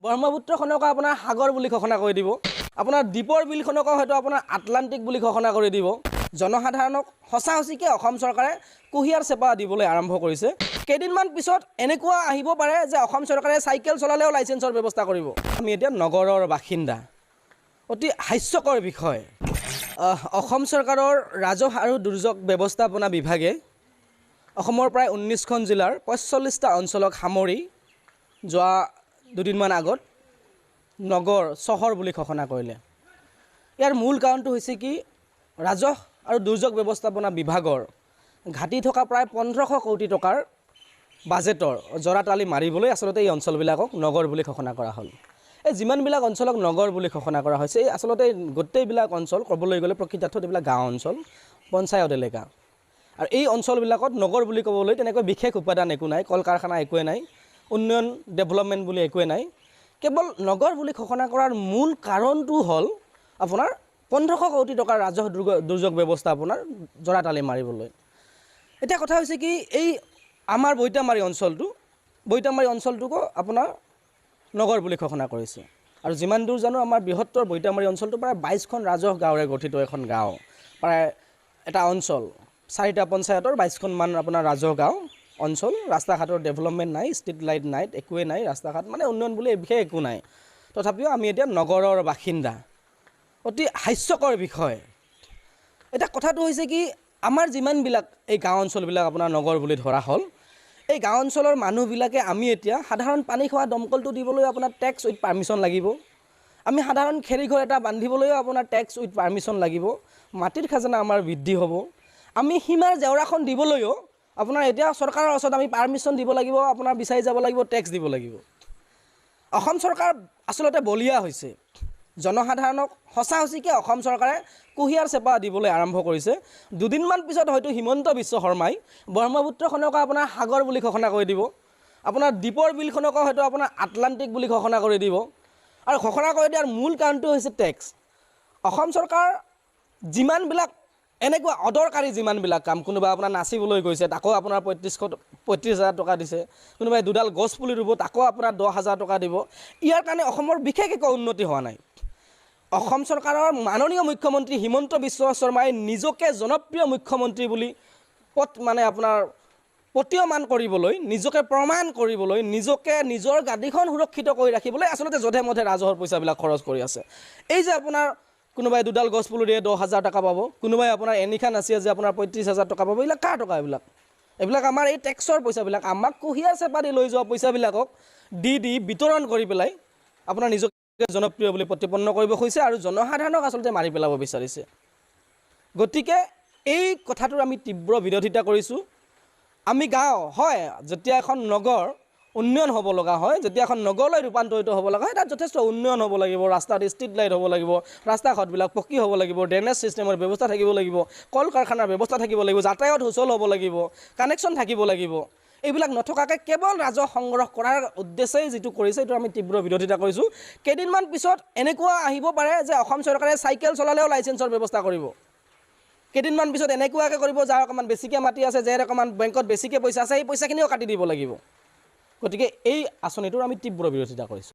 ব্ৰহ্মপুত্ৰখনক আপোনাৰ সাগৰ বুলি ঘোষণা কৰি দিব। আপোনাৰ দ্বীপৰ বিলখনক হয়তো আপোনাৰ আটলান্টিক বুলি ঘোষণা কৰি দিব। জনসাধাৰণক সঁচাসঁচিকৈ অসম চৰকাৰে কুঁহিয়াৰ চেপা দিবলৈ আৰম্ভ কৰিছে। কেইদিনমান পিছত এনেকুৱা আহিব পাৰে যে অসম চৰকাৰে চাইকেল চলালেও লাইচেন্সৰ ব্যৱস্থা কৰিব। আমি এতিয়া নগৰৰ বাসিন্দা, অতি হাস্যকৰ বিষয়। অসম চৰকাৰৰ ৰাজহ আৰু দুৰ্যোগ ব্যৱস্থাপনা বিভাগে অসমৰ প্ৰায় 19খন জিলাৰ 45টা অঞ্চলক সামৰি যোৱা দুদিনমান আগত নগৰ চহৰ বুলি ঘোষণা কৰিলে। ইয়াৰ মূল কাৰণটো হৈছে কি, ৰাজহ আৰু দুৰ্যোগ ব্যৱস্থাপনা বিভাগৰ ঘাটি থকা প্ৰায় 1500 কোটি টকাৰ বাজেটৰ জৰাতালি মাৰিবলৈ আচলতে এই অঞ্চলবিলাকক নগৰ বুলি ঘোষণা কৰা হ'ল। এই যিমানবিলাক অঞ্চলক নগৰ বুলি ঘোষণা কৰা হৈছে, এই আচলতে গোটেইবিলাক অঞ্চল ক'বলৈ গ'লে প্ৰকৃতাৰ্থত এইবিলাক গাঁও অঞ্চল, পঞ্চায়ত এলেকা। আৰু এই অঞ্চলবিলাকত নগৰ বুলি ক'বলৈ তেনেকৈ বিশেষ উপাদান একো নাই, কল কাৰখানা একোৱে নাই, উন্নয়ন ডেভেলপমেণ্ট বুলি একোৱে নাই। কেৱল নগৰ বুলি ঘোষণা কৰাৰ মূল কাৰণটো হ'ল আপোনাৰ 1500 কোটি টকাৰ ৰাজহ দুৰ্যোগ ব্যৱস্থাপনাৰ জৰাতালি মাৰিবলৈ। এতিয়া কথা হৈছে কি, এই আমাৰ বৈতামাৰী অঞ্চলটোকো আপোনাৰ নগৰ বুলি ঘোষণা কৰিছে। আৰু যিমান দূৰ জানো আমাৰ বৃহত্তৰ বৈতামাৰী অঞ্চলটো প্ৰায় 22খন ৰাজহ গাঁৱৰে গঠিত এখন গাঁও, প্ৰায় এটা অঞ্চল, 4টা পঞ্চায়তৰ 22খনমান আপোনাৰ ৰাজহ গাঁও অঞ্চল। ৰাস্তা ঘাটৰ ডেভেলপমেণ্ট নাই, ষ্ট্ৰীট লাইট নাই, একোৱেই নাই, ৰাস্তা ঘাট মানে উন্নয়ন বুলি বিশেষ একো নাই। তথাপিও আমি এতিয়া নগৰৰ বাসিন্দা, অতি হাস্যকৰ বিষয়। এতিয়া কথাটো হৈছে কি, আমাৰ যিমানবিলাক এই গাঁও অঞ্চলবিলাক আপোনাৰ নগৰ বুলি ধৰা হ'ল, এই গাঁও অঞ্চলৰ মানুহবিলাকে আমি এতিয়া সাধাৰণ পানী খোৱা দমকলটো দিবলৈ আপোনাৰ টেক্স উইথ পাৰ্মিশ্যন লাগিব। আমি সাধাৰণ খেৰীঘৰ এটা বান্ধিবলৈও আপোনাৰ টেক্স উইথ পাৰ্মিশ্যন লাগিব। মাটিৰ খাজানা আমাৰ বৃদ্ধি হ'ব। আমি সীমাৰ জেওৰাখন দিবলৈও আপোনাৰ এতিয়া চৰকাৰৰ ওচৰত আমি পাৰ্মিশ্যন দিব লাগিব, আপোনাৰ বিচাৰি যাব লাগিব, টেক্স দিব লাগিব। অসম চৰকাৰ আচলতে বলিয়া হৈছে। জনসাধাৰণক সঁচাসঁচিকৈ অসম চৰকাৰে কুঁহিয়াৰ চেপা দিবলৈ আৰম্ভ কৰিছে। দুদিনমান পিছত হয়তো হিমন্ত বিশ্ব শৰ্মাই ব্ৰহ্মপুত্ৰখনক আপোনাৰ সাগৰ বুলি ঘোষণা কৰি দিব। আপোনাৰ দ্বীপৰ বিলখনক হয়তো আপোনাৰ আটলান্টিক বুলি ঘোষণা কৰি দিব। আৰু ঘোষণা কৰি দিয়াৰ মূল কাৰণটো হৈছে টেক্স। অসম চৰকাৰ যিমানবিলাক এনেকুৱা অদৰকাৰী যিমানবিলাক কাম, কোনোবা আপোনাৰ নাচিবলৈ গৈছে তাকো আপোনাৰ 35,000 টকা দিছে, কোনোবাই দুডাল গছ পুলি ৰুব তাকো আপোনাৰ 10,000 টকা দিব। ইয়াৰ কাৰণে অসমৰ বিশেষ একো উন্নতি হোৱা নাই। অসম চৰকাৰৰ মাননীয় মুখ্যমন্ত্ৰী হিমন্ত বিশ্ব শৰ্মাই নিজকে জনপ্ৰিয় মুখ্যমন্ত্ৰী বুলি আপোনাৰ প্ৰতীয়মান কৰিবলৈ, নিজকে প্ৰমাণ কৰিবলৈ, নিজকে নিজৰ গাদীখন সুৰক্ষিত কৰি ৰাখিবলৈ আচলতে যধে মধে ৰাজহৰ পইচাবিলাক খৰচ কৰি আছে। এই যে আপোনাৰ কোনোবাই দুডাল গছ পুলি দিয়ে 10,000 টকা পাব, কোনোবাই আপোনাৰ এনিশা নাচিয়ে যে আপোনাৰ 35,000 টকা পাব, এইবিলাক কাৰ টকা? এইবিলাক আমাৰ এই টেক্সৰ পইচাবিলাক, আমাক কুঁহিয়াৰ চেপা দি লৈ যোৱা পইচাবিলাকক দি বিতৰণ কৰি পেলাই আপোনাৰ নিজকে জনপ্ৰিয় বুলি প্ৰতিপন্ন কৰিব খুজিছে আৰু জনসাধাৰণক আচলতে মাৰি পেলাব বিচাৰিছে। গতিকে এই কথাটোৰ আমি তীব্ৰ বিৰোধিতা কৰিছোঁ। আমি গাঁও হয়, যেতিয়া এখন নগৰ উন্নয়ন হ'ব লগা হয়, যেতিয়া এখন নগৰলৈ ৰূপান্তৰিত হ'ব লগা হয়, তাত যথেষ্ট উন্নয়ন হ'ব লাগিব, ৰাস্তাত ষ্ট্ৰীট লাইট হ'ব লাগিব, ৰাস্তা ঘাটবিলাক পকী হ'ব লাগিব, ড্ৰেইনেজ ছিষ্টেমৰ ব্যৱস্থা থাকিব লাগিব, কল কাৰখানাৰ ব্যৱস্থা থাকিব লাগিব, যাতায়াত সুচল হ'ব লাগিব, কানেকশ্যন থাকিব লাগিব। এইবিলাক নথকাকৈ কেৱল ৰাজহ সংগ্ৰহ কৰাৰ উদ্দেশ্যেই যিটো কৰিছে, এইটো আমি তীব্ৰ বিৰোধিতা কৰিছোঁ। কেইদিনমান পিছত এনেকুৱা আহিব পাৰে যে অসম চৰকাৰে চাইকেল চলালেও লাইচেন্সৰ ব্যৱস্থা কৰিব। কেইদিনমান পিছত এনেকুৱাকৈ কৰিব, যাৰ অকণমান বেছিকৈ মাটি আছে, যাৰ অকণমান বেংকত বেছিকৈ পইচা আছে, সেই পইচাখিনিও কাটি দিব লাগিব। গতিকে এই আঁচনিটোৰ আমি তীব্ৰ বিৰোধিতা কৰিছোঁ।